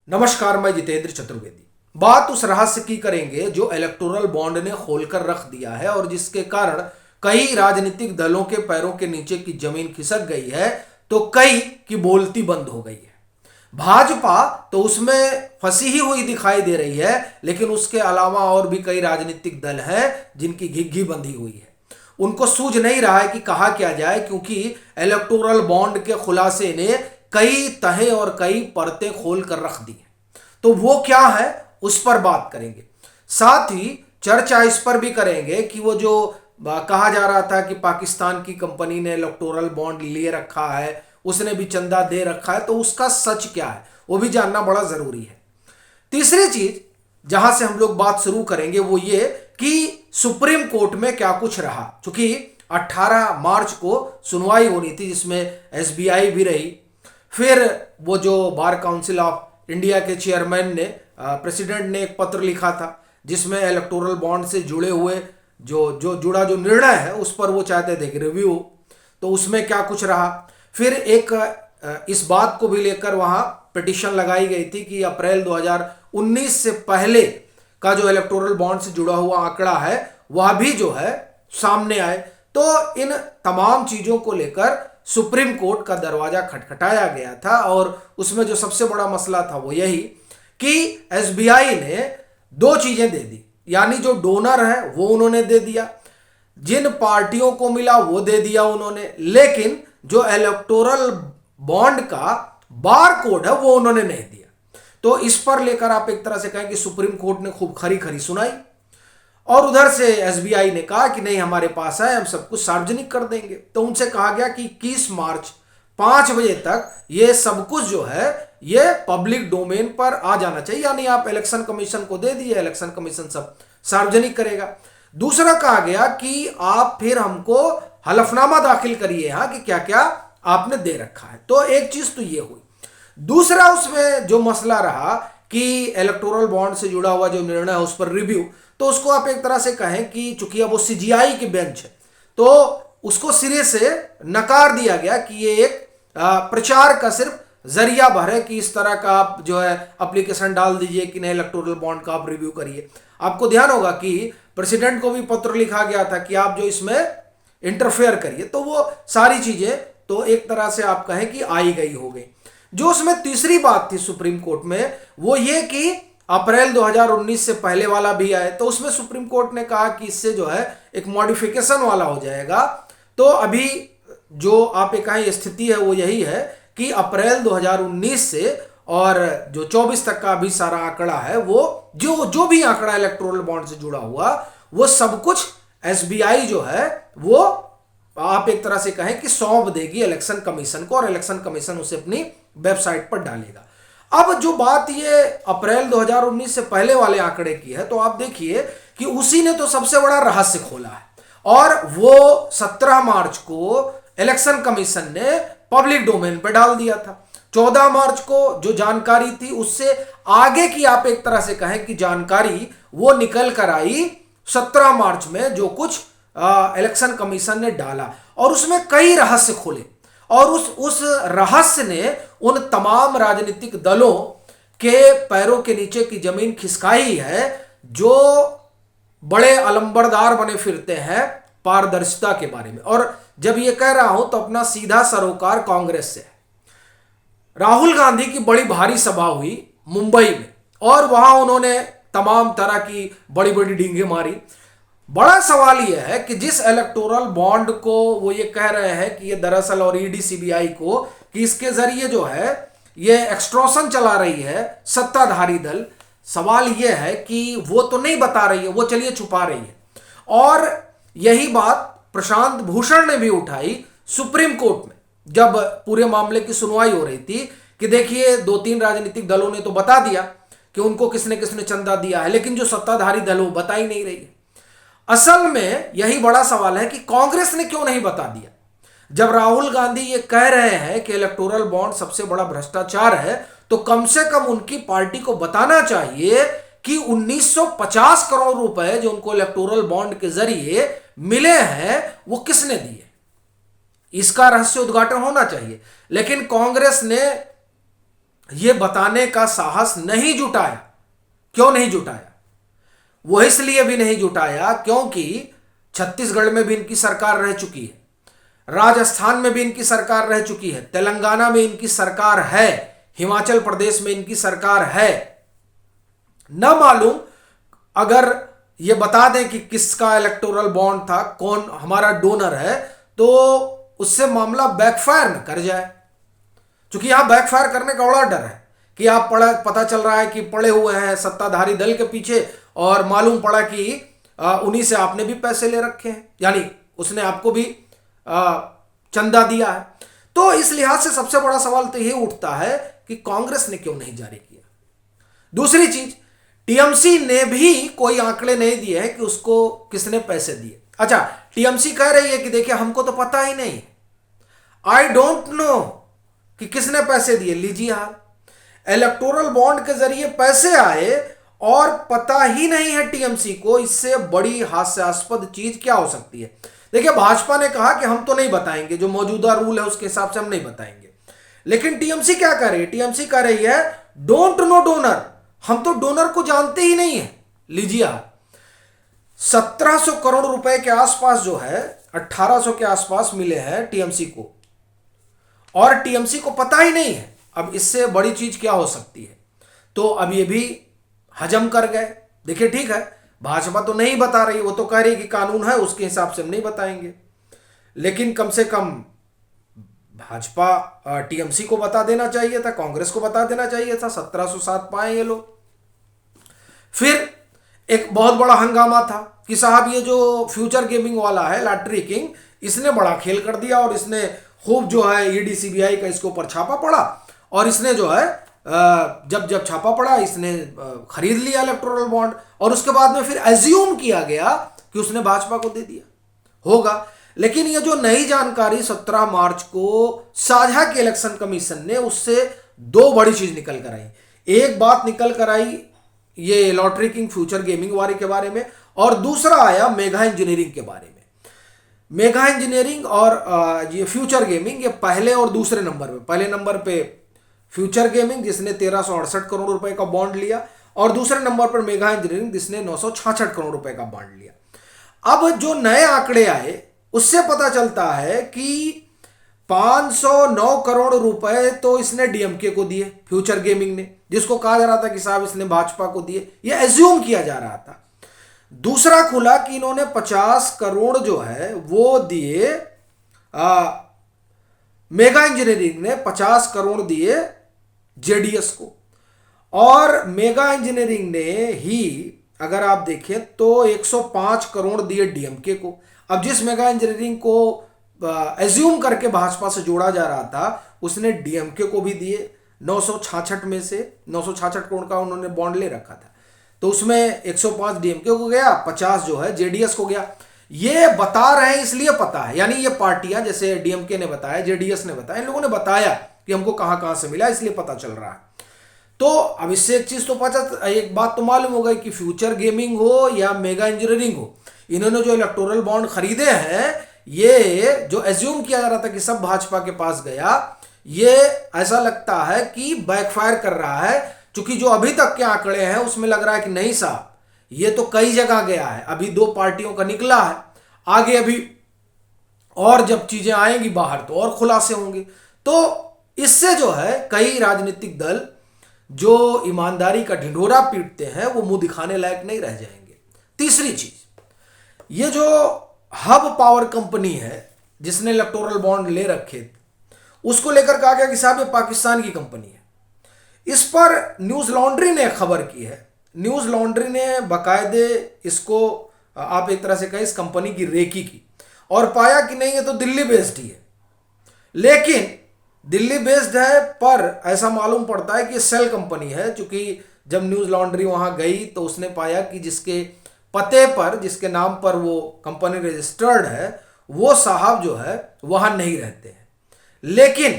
नमस्कार, मैं जितेंद्र चतुर्वेदी। बात उस रहस्य की करेंगे जो इलेक्टोरल बॉन्ड ने खोलकर रख दिया है और जिसके कारण कई राजनीतिक दलों के पैरों के नीचे की जमीन खिसक गई है तो कई की बोलती बंद हो गई है। भाजपा तो उसमें फंसी ही हुई दिखाई दे रही है, लेकिन उसके अलावा और भी कई राजनीतिक दल हैं जिनकी घिघी बंधी हुई है। उनको सूझ नहीं रहा है कि कहा क्या जाए, क्योंकि इलेक्टोरल बॉन्ड के खुलासे ने कई तहें और कई परतें खोल कर रख दी हैं। तो वो क्या है, उस पर बात करेंगे। साथ ही चर्चा इस पर भी करेंगे कि वो जो कहा जा रहा था कि पाकिस्तान की कंपनी ने इलेक्टोरल बॉन्ड लिए रखा है, उसने भी चंदा दे रखा है, तो उसका सच क्या है वो भी जानना बड़ा जरूरी है। तीसरी चीज जहां से हम लोग बात शुरू करेंगे वो ये कि सुप्रीम कोर्ट में क्या कुछ रहा। चूंकि 18 मार्च को सुनवाई होनी थी जिसमें एसबीआई भी रही, फिर वो जो बार काउंसिल ऑफ इंडिया के चेयरमैन ने प्रेसिडेंट ने एक पत्र लिखा था जिसमें इलेक्टोरल बॉन्ड से जुड़े हुए जो निर्णय है उस पर वो चाहते थे कि रिव्यू, तो उसमें क्या कुछ रहा। फिर एक इस बात को भी लेकर वहां पिटीशन लगाई गई थी कि अप्रैल 2019 से पहले का जो इलेक्टोरल बॉन्ड से जुड़ा हुआ आंकड़ा है वह भी जो है सामने आए। तो इन तमाम चीजों को लेकर सुप्रीम कोर्ट का दरवाजा खटखटाया गया था और उसमें जो सबसे बड़ा मसला था वो यही कि एसबीआई ने दो चीजें दे दी, यानी जो डोनर है वो उन्होंने दे दिया, जिन पार्टियों को मिला वो दे दिया उन्होंने, लेकिन जो इलेक्टोरल बॉन्ड का बार कोड है वो उन्होंने नहीं दिया। तो इस पर लेकर आप एक तरह से कहें कि सुप्रीम कोर्ट ने खूब खरी खरी सुनाई और उधर से एसबीआई ने कहा कि नहीं हमारे पास है, हम सब कुछ सार्वजनिक कर देंगे। तो उनसे कहा गया कि 21 मार्च 5 बजे तक ये सब कुछ जो है ये पब्लिक डोमेन पर आ जाना चाहिए, यानी आप इलेक्शन कमीशन को दे दिए, इलेक्शन कमीशन सब सार्वजनिक करेगा। दूसरा कहा गया कि आप फिर हमको हलफनामा दाखिल करिए यहाँ कि क्या क्या आपने दे रखा है। तो एक चीज तो ये हुई। दूसरा उसमें जो मसला रहा कि इलेक्टोरल बॉन्ड से जुड़ा हुआ जो निर्णय है उस पर रिव्यू, तो उसको आप एक तरह से कहें कि चूंकि अब वो सीजीआई की बेंच है तो उसको सिरे से नकार दिया गया कि ये एक प्रचार का सिर्फ जरिया भर है कि इस तरह का आप जो है एप्लीकेशन डाल दीजिए कि नहीं इलेक्टोरल बॉन्ड का आप रिव्यू करिए। आपको ध्यान होगा कि प्रेसिडेंट को भी पत्र लिखा गया था कि आप जो इसमें इंटरफेयर करिए, तो वो सारी चीजें तो एक तरह से आप कहें कि आई गई हो गई। जो उसमें तीसरी बात थी सुप्रीम कोर्ट में वो ये कि अप्रैल 2019 से पहले वाला भी आए, तो उसमें सुप्रीम कोर्ट ने कहा कि इससे जो है एक मॉडिफिकेशन वाला हो जाएगा। तो अभी जो आप एक कहें स्थिति है वो यही है कि अप्रैल 2019 से और जो 24 तक का अभी सारा आंकड़ा है वो जो भी आंकड़ा इलेक्टोरल बॉन्ड से जुड़ा हुआ वो सब कुछ एसबीआई जो है वो आप एक तरह से कहें कि सौंप देगी इलेक्शन कमीशन को और इलेक्शन कमीशन उसे अपनी वेबसाइट पर डालेगा। अब जो बात ये अप्रैल 2019 से पहले वाले आंकड़े की है, तो आप देखिए कि उसी ने तो सबसे बड़ा रहस्य खोला है और वो 17 मार्च को इलेक्शन कमीशन ने पब्लिक डोमेन पे डाल दिया था। 14 मार्च को जो जानकारी थी उससे आगे की आप एक तरह से कहें कि जानकारी वो निकल कर आई 17 मार्च में, जो कुछ इलेक्शन कमीशन ने डाला और उसमें कई रहस्य खोले और उस रहस्य ने उन तमाम राजनीतिक दलों के पैरों के नीचे की जमीन खिसकाई है जो बड़े अलंबरदार बने फिरते हैं पारदर्शिता के बारे में। और जब ये कह रहा हूं तो अपना सीधा सरोकार कांग्रेस से है। राहुल गांधी की बड़ी भारी सभा हुई मुंबई में और वहां उन्होंने तमाम तरह की बड़ी बड़ी डींगे मारी। बड़ा सवाल यह है कि जिस इलेक्टोरल बॉन्ड को वो ये कह रहे हैं कि ये दरअसल और ईडी सीबीआई को कि इसके जरिए जो है ये एक्सट्रॉशन चला रही है सत्ताधारी दल, सवाल यह है कि वो तो नहीं बता रही है, वो चलिए छुपा रही है। और यही बात प्रशांत भूषण ने भी उठाई सुप्रीम कोर्ट में जब पूरे मामले की सुनवाई हो रही थी कि देखिए 2-3 राजनीतिक दलों ने तो बता दिया कि उनको किसने किसने चंदा दिया है, लेकिन जो सत्ताधारी दल वो बता ही नहीं रही है। असल में यही बड़ा सवाल है कि कांग्रेस ने क्यों नहीं बता दिया। जब राहुल गांधी ये कह रहे हैं कि इलेक्टोरल बॉन्ड सबसे बड़ा भ्रष्टाचार है, तो कम से कम उनकी पार्टी को बताना चाहिए कि 1950 करोड़ रुपए जो उनको इलेक्टोरल बॉन्ड के जरिए मिले हैं वो किसने दिए, इसका रहस्य उद्घाटन होना चाहिए। लेकिन कांग्रेस ने ये बताने का साहस नहीं जुटाया। क्यों नहीं जुटाया? वो इसलिए भी नहीं जुटाया क्योंकि छत्तीसगढ़ में भी इनकी सरकार रह चुकी है, राजस्थान में भी इनकी सरकार रह चुकी है, तेलंगाना में इनकी सरकार है, हिमाचल प्रदेश में इनकी सरकार है। न मालूम अगर ये बता दें कि किसका इलेक्टोरल बॉन्ड था, कौन हमारा डोनर है, तो उससे मामला बैकफायर न कर जाए। क्योंकि यहां बैकफायर करने का बड़ा डर है कि आप पता चल रहा है कि पड़े हुए हैं सत्ताधारी दल के पीछे और मालूम पड़ा कि उन्हीं से आपने भी पैसे ले रखे हैं, यानी उसने आपको भी चंदा दिया है। तो इस लिहाज से सबसे बड़ा सवाल तो यह उठता है कि कांग्रेस ने क्यों नहीं जारी किया। दूसरी चीज, टीएमसी ने भी कोई आंकड़े नहीं दिए हैं कि उसको किसने पैसे दिए। अच्छा, टीएमसी कह रही है कि देखिए हमको तो पता ही नहीं, आई डोंट नो कि किसने पैसे दिए। लीजिए हाल, इलेक्टोरल बॉन्ड के जरिए पैसे आए और पता ही नहीं है टीएमसी को। इससे बड़ी हास्यास्पद चीज क्या हो सकती है? देखिए, भाजपा ने कहा कि हम तो नहीं बताएंगे, जो मौजूदा रूल है उसके हिसाब से हम नहीं बताएंगे। लेकिन टीएमसी क्या कर रही है? टीएमसी कह रही है डोंट नो डोनर, हम तो डोनर को जानते ही नहीं है। लीजिए आप, 1700 करोड़ रुपए के आसपास जो है, 1800 के आसपास मिले हैं टीएमसी को, और टीएमसी को पता ही नहीं है। अब इससे बड़ी चीज क्या हो सकती है? तो अब ये भी हजम कर गए। देखिए, ठीक है, भाजपा तो नहीं बता रही, वो तो कह रही कि कानून है उसके हिसाब से हम नहीं बताएंगे, लेकिन कम से कम भाजपा टीएमसी को बता देना चाहिए था, कांग्रेस को बता देना चाहिए था। 1707 पाए ये लोग। फिर एक बहुत बड़ा हंगामा था कि साहब ये जो फ्यूचर गेमिंग वाला है लॉटरी किंग, इसने बड़ा खेल कर दिया और इसने खूब जो है ईडी सीबीआई का इसके ऊपर छापा पड़ा, और इसने जो है जब छापा पड़ा इसने खरीद लिया इलेक्टोरल बॉन्ड, और उसके बाद में फिर एज्यूम किया गया कि उसने भाजपा को दे दिया होगा। लेकिन ये जो नई जानकारी 17 मार्च को साझा की इलेक्शन कमीशन ने, उससे दो बड़ी चीज निकल कर आई। एक बात निकल कर आई ये लॉटरी किंग फ्यूचर गेमिंग वाले के बारे में, और दूसरा आया मेगा इंजीनियरिंग के बारे में। मेगा इंजीनियरिंग और ये फ्यूचर गेमिंग, ये पहले और दूसरे नंबर पे, पहले नंबर पे फ्यूचर गेमिंग जिसने 1368 करोड़ रुपए का बॉन्ड लिया, और दूसरे नंबर पर मेगा इंजीनियरिंग जिसने 966 करोड़ रुपए का बॉन्ड लिया। अब जो नए आंकड़े आए उससे पता चलता है कि 509 करोड़ रुपए तो इसने डीएमके को दिए, फ्यूचर गेमिंग ने, जिसको कहा जा रहा था कि साहब इसने भाजपा को दिए, यह एज्यूम किया जा रहा था। दूसरा खुला कि इन्होंने 50 करोड़ जो है वो दिए, मेगा इंजीनियरिंग ने 50 करोड़ दिए जेडीएस को, और मेगा इंजीनियरिंग ने ही अगर आप देखें तो 105 करोड़ दिए डीएमके को। अब जिस मेगा इंजीनियरिंग को एज्यूम करके भाजपा से जोड़ा जा रहा था, उसने डीएमके को भी दिए। 966 में से 966 करोड़ का उन्होंने बॉन्ड ले रखा था, तो उसमें 105 डीएमके को गया, 50 जो है जेडीएस को गया। ये बता रहे हैं इसलिए पता है, यानी ये पार्टियां, जैसे डीएमके ने बताया, जेडीएस ने बताया, इन लोगों ने बताया कि हमको कहां कहां से मिला, इसलिए पता चल रहा है। तो अब इससे एक चीज तो पता, एक बात तो मालूम हो गई कि फ्यूचर गेमिंग हो या मेगा इंजीनियरिंग हो, इन्होंने जो इलेक्टोरल बॉन्ड खरीदे हैं, ये जो एज्यूम किया जा रहा था कि सब भाजपा के पास गया, ये ऐसा लगता है कि बैकफायर कर रहा है। क्योंकि जो अभी तक के आंकड़े हैं उसमें लग रहा है कि नहीं साहब, ये तो कई जगह गया है, अभी 2 पार्टियों का निकला है, आगे अभी और जब चीजें आएंगी बाहर तो और खुलासे होंगे। तो इससे जो है कई राजनीतिक दल जो ईमानदारी का ढिंढोरा पीटते हैं वो मुंह दिखाने लायक नहीं रह जाएंगे। तीसरी चीज, ये जो हब पावर कंपनी है जिसने इलेक्टोरल बॉन्ड ले रखे, उसको लेकर कहा गया कि साहब ये पाकिस्तान की कंपनी है। इस पर न्यूज लॉन्ड्री ने खबर की है। न्यूज लॉन्ड्री ने बाकायदे इसको आप एक तरह से कहें इस कंपनी की रेकी की, और पाया कि नहीं ये तो दिल्ली बेस्ड ही है। लेकिन दिल्ली बेस्ड है पर ऐसा मालूम पड़ता है कि ये सेल कंपनी है, क्योंकि जब न्यूज लॉन्ड्री वहां गई तो उसने पाया कि जिसके पते पर, जिसके नाम पर वो कंपनी रजिस्टर्ड है, वो साहब जो है वहां नहीं रहते हैं, लेकिन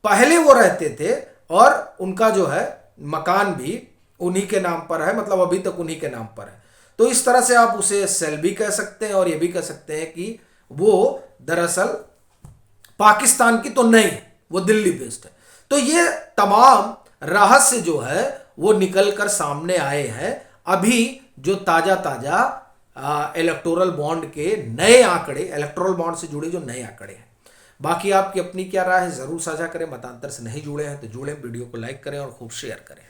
पहले वो रहते थे और उनका जो है मकान भी उन्हीं के नाम पर है, मतलब अभी तक उन्हीं के नाम पर है। तो इस तरह से आप उसे सेल भी कह सकते हैं और ये भी कह सकते हैं कि वो दरअसल पाकिस्तान की तो नहीं है, वो दिल्ली बेस्ड है। तो ये तमाम रहस्य जो है वो निकल कर सामने आए हैं। अभी जो ताजा ताजा इलेक्टोरल बॉन्ड के नए आंकड़े, इलेक्टोरल बॉन्ड से जुड़े जो नए आंकड़े हैं। बाकी आपकी अपनी क्या राय है जरूर साझा करें। मतांतर से नहीं जुड़े हैं तो जुड़े, वीडियो को लाइक करें और खूब शेयर करें।